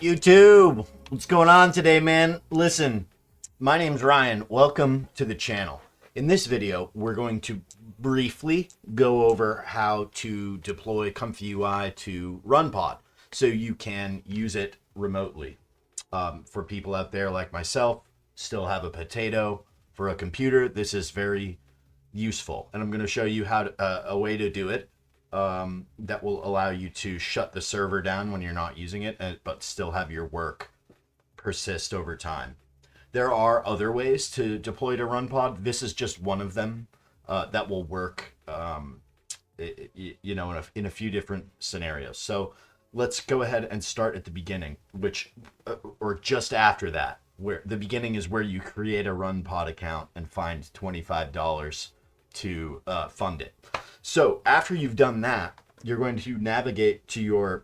YouTube, what's going on today, man? Listen, my name's Ryan. Welcome to the channel. In this video, we're going to briefly go over how to deploy ComfyUI to RunPod so you can use it remotely. For people out there like myself, still have a potato for a computer, this is very useful. And I'm going to show you how to, a way to do it that will allow you to shut the server down when you're not using it, but still have your work persist over time. There are other ways to deploy to RunPod. This is just one of them that will work, in a few different scenarios. So let's go ahead and start at the beginning, or just after that, where the beginning is where you create a RunPod account and find $25 to fund it. So after you've done that, you're going to navigate to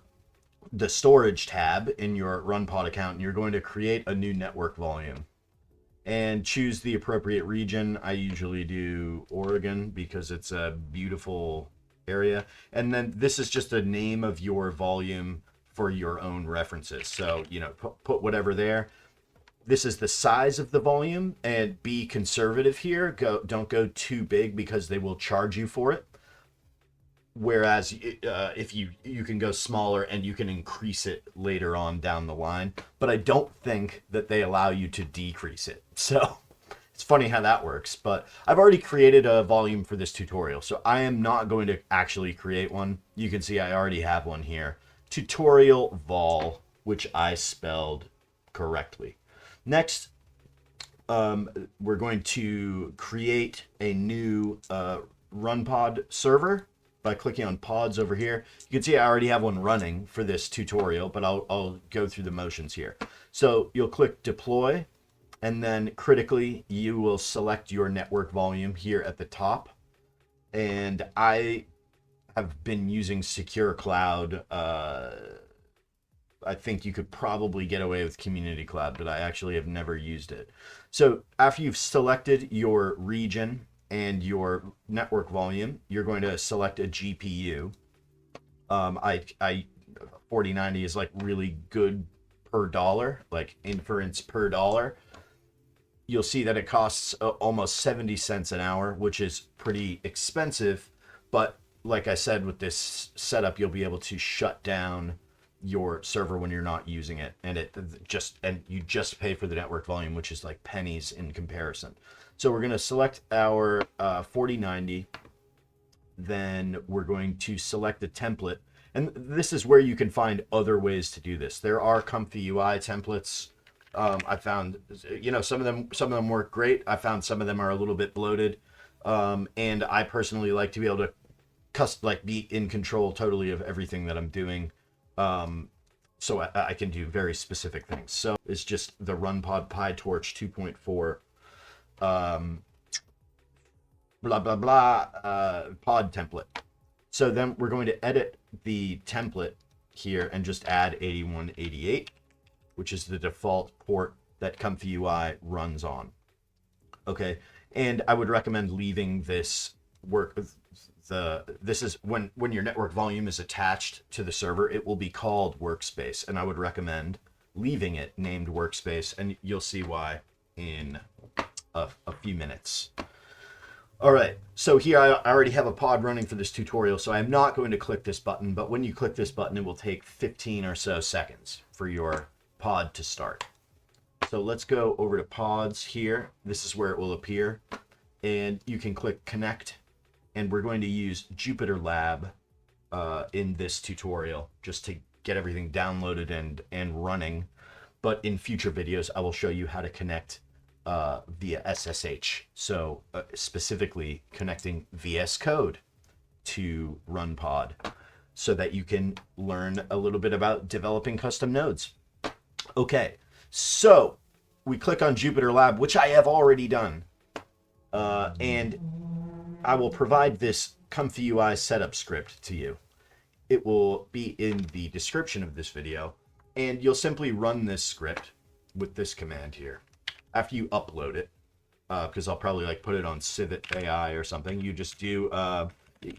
the storage tab in your RunPod account, and you're going to create a new network volume and choose the appropriate region. I usually do Oregon because it's a beautiful area. And then this is just a name of your volume for your own references. So, put whatever there. This is the size of the volume, and be conservative here. Don't go too big because they will charge you for it. Whereas if you can go smaller and you can increase it later on down the line, but I don't think that they allow you to decrease it. So it's funny how that works, but I've already created a volume for this tutorial, so I am not going to actually create one. You can see I already have one here. Tutorial vol, which I spelled correctly. Next, we're going to create a new RunPod server by clicking on pods over here. You can see I already have one running for this tutorial, but I'll go through the motions here. So you'll click deploy, and then critically, you will select your network volume here at the top. And I have been using Secure Cloud. I think you could probably get away with Community Cloud, but I actually have never used it. So after you've selected your region and your network volume, you're going to select a GPU. 4090 is like really good per dollar, like inference per dollar. You'll see that it costs almost 70 cents an hour, which is pretty expensive. But like I said, with this setup, you'll be able to shut down your server when you're not using it, and you just pay for the network volume, which is like pennies in comparison. So we're going to select our 4090, then we're going to select the template, and this is where you can find other ways to do this. There are ComfyUI templates. I found some of them work great. I found some of them are a little bit bloated, and I personally like to be able to be in control totally of everything that I'm doing. So I can do very specific things. So it's just the RunPod PyTorch 2.4 blah blah blah pod template. So then we're going to edit the template here and just add 8188, which is the default port that ComfyUI runs on. Okay, and I would recommend leaving this work. This is when your network volume is attached to the server, it will be called workspace, and I would recommend leaving it named workspace, and you'll see why in a few minutes. All right, so here I already have a pod running for this tutorial, so I'm not going to click this button, but when you click this button, it will take 15 or so seconds for your pod to start. So let's go over to pods here. This is where it will appear, and you can click connect. And we're going to use Jupyter Lab in this tutorial just to get everything downloaded and running. But in future videos, I will show you how to connect via SSH. So specifically connecting VS Code to RunPod so that you can learn a little bit about developing custom nodes. Okay, so we click on Jupyter Lab, which I have already done. And I will provide this ComfyUI setup script to you. It will be in the description of this video, and you'll simply run this script with this command here. After you upload it, because I'll probably put it on CivitAI or something, you just do,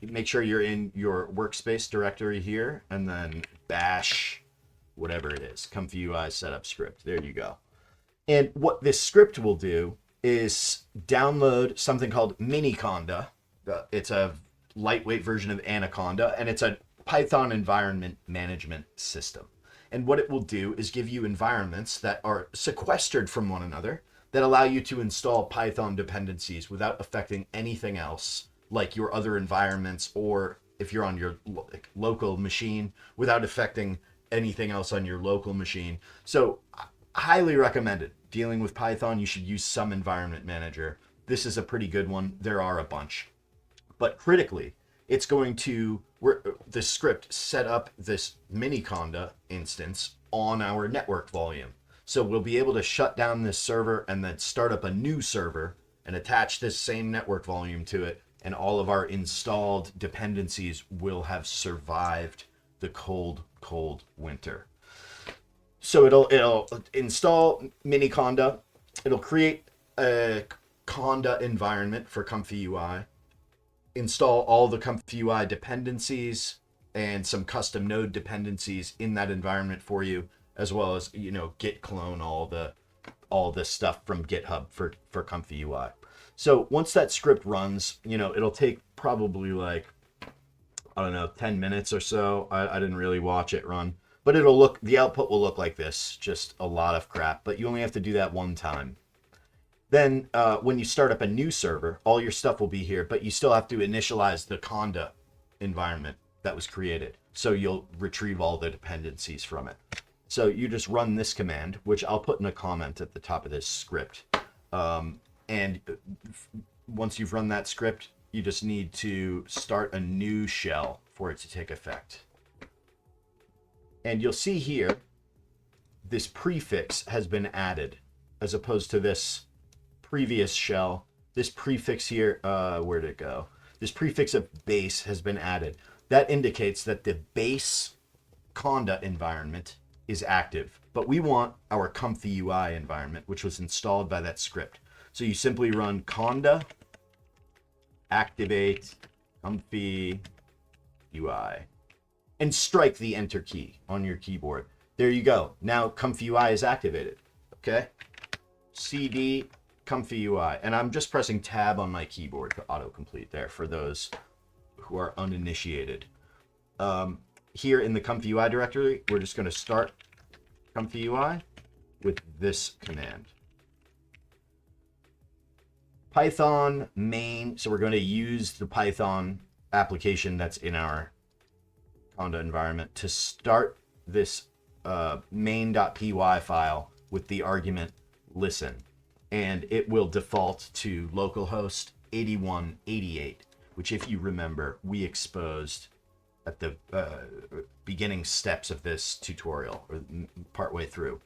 make sure you're in your workspace directory here, and then bash whatever it is, ComfyUI setup script. There you go. And what this script will do is download something called Miniconda. It's a lightweight version of Anaconda, and it's a Python environment management system. And what it will do is give you environments that are sequestered from one another that allow you to install Python dependencies without affecting anything else, like your other environments, or if you're on your local machine, without affecting anything else on your local machine. So highly recommended. Dealing with Python, you should use some environment manager. This is a pretty good one. There are a bunch. But critically, it's going to, the script set up this Miniconda instance on our network volume. So we'll be able to shut down this server and then start up a new server and attach this same network volume to it. And all of our installed dependencies will have survived the cold, cold winter. So it'll install Miniconda. It'll create a Conda environment for ComfyUI, install all the ComfyUI dependencies and some custom node dependencies in that environment for you, as well as, git clone all the stuff from GitHub for ComfyUI. So once that script runs, it'll take probably 10 minutes or so. I didn't really watch it run. But the output will look like this, just a lot of crap, but you only have to do that one time. Then when you start up a new server, all your stuff will be here, but you still have to initialize the Conda environment that was created. So you'll retrieve all the dependencies from it. So you just run this command, which I'll put in a comment at the top of this script. And once you've run that script, you just need to start a new shell for it to take effect. And you'll see here, this prefix has been added, as opposed to this previous shell. This prefix here, where'd it go? This prefix of base has been added. That indicates that the base Conda environment is active, but we want our ComfyUI environment, which was installed by that script. So you simply run conda activate ComfyUI and strike the enter key on your keyboard. There you go. Now ComfyUI is activated. Okay. CD ComfyUI. And I'm just pressing tab on my keyboard to autocomplete there for those who are uninitiated. Here in the ComfyUI directory, we're just going to start ComfyUI with this command. Python main. So we're going to use the Python application that's in our Conda environment to start this main.py file with the argument listen, and it will default to localhost 8188, which, if you remember, we exposed at the beginning steps of this tutorial, or partway through.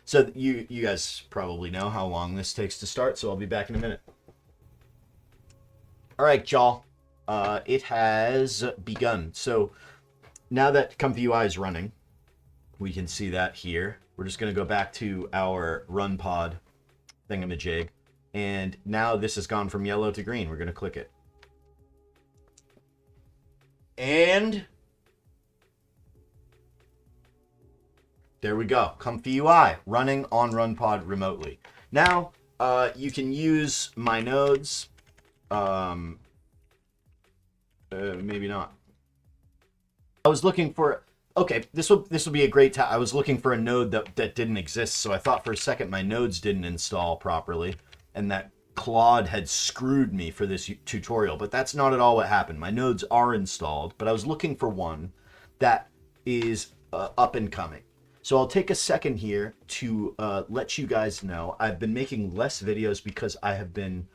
So you guys probably know how long this takes to start, so I'll be back in a minute. All right, y'all. It has begun. So now that ComfyUI is running, we can see that here. We're just going to go back to our RunPod thingamajig. And now this has gone from yellow to green. We're going to click it. And there we go. ComfyUI running on RunPod remotely. Now you can use my nodes. Maybe not. I was looking for, okay, this will be a great time. I was looking for a node that didn't exist, so I thought for a second my nodes didn't install properly, and that Claude had screwed me for this tutorial, but that's not at all what happened. My nodes are installed, but I was looking for one that is up and coming. So I'll take a second here to let you guys know I've been making less videos because I have been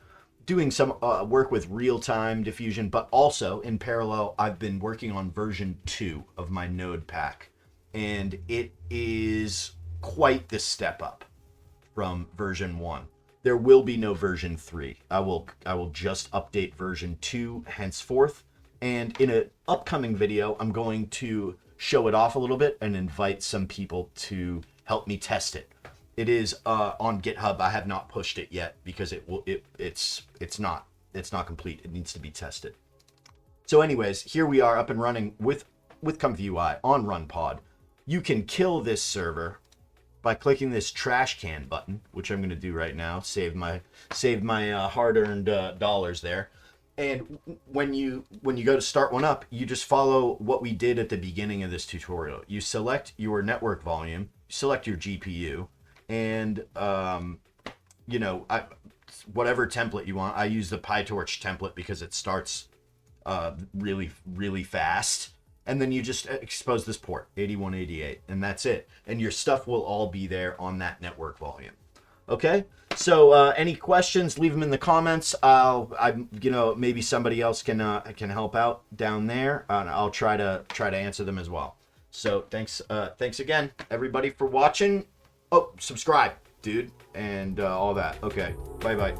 doing some work with real-time diffusion, but also in parallel, I've been working on version 2 of my node pack, and it is quite the step up from version 1. There will be no version 3. I will just update version 2 henceforth, and in an upcoming video, I'm going to show it off a little bit and invite some people to help me test it. It is on GitHub. I have not pushed it yet because it's not complete. It needs to be tested. So anyways, here we are up and running with ComfyUI on RunPod. you can kill this server by clicking this trash can button, which I'm going to do right now. Save my hard-earned dollars there. And when you go to start one up, you just follow what we did at the beginning of this tutorial. You select your network volume, select your GPU, and whatever template you want. I use the PyTorch template because it starts really, really fast. And then you just expose this port, 8188, and that's it. And your stuff will all be there on that network volume. Okay? So any questions, leave them in the comments. Maybe somebody else can help out down there, and I'll try to answer them as well. So thanks again, everybody, for watching. Oh, subscribe, dude, and all that. Okay, bye.